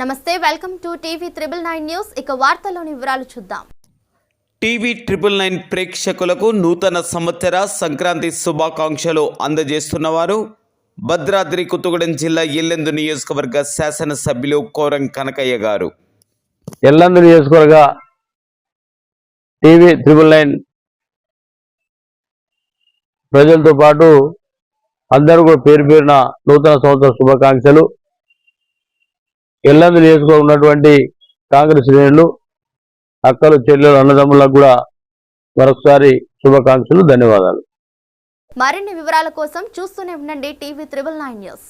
నమస్తే welcome to TV 999 news ఇక వార్తల్లోని వివరాలు చూద్దాం టీవీ 999 ప్రేక్షకులకు నూతన సంవత్సర సంక్రాంతి శుభాకాంక్షలు అందజేస్తున్నవారు భద్రాద్రి కొత్తగూడెం జిల్లా ఇల్లందు నియోజకవర్గ శాసనసభ్యులు కోరం కనకయ్య గారు. ఇల్లందు నియోజకవర్గ టీవీ 999 ప్రజలతో పాటు అందరూ కూడా పేరు పేరున నూతన సంవత్సర శుభాకాంక్షలు. ఇల్లందు నియోజకవర్గం ఉన్నటువంటి కాంగ్రెస్ శ్రేణులు, అక్కలు, చెల్లెలు, అన్నదమ్ములకు కూడా మరొకసారి శుభాకాంక్షలు, ధన్యవాదాలు. మరిన్ని వివరాల కోసం చూస్తూనే ఉండండి టీవీ 999 న్యూస్.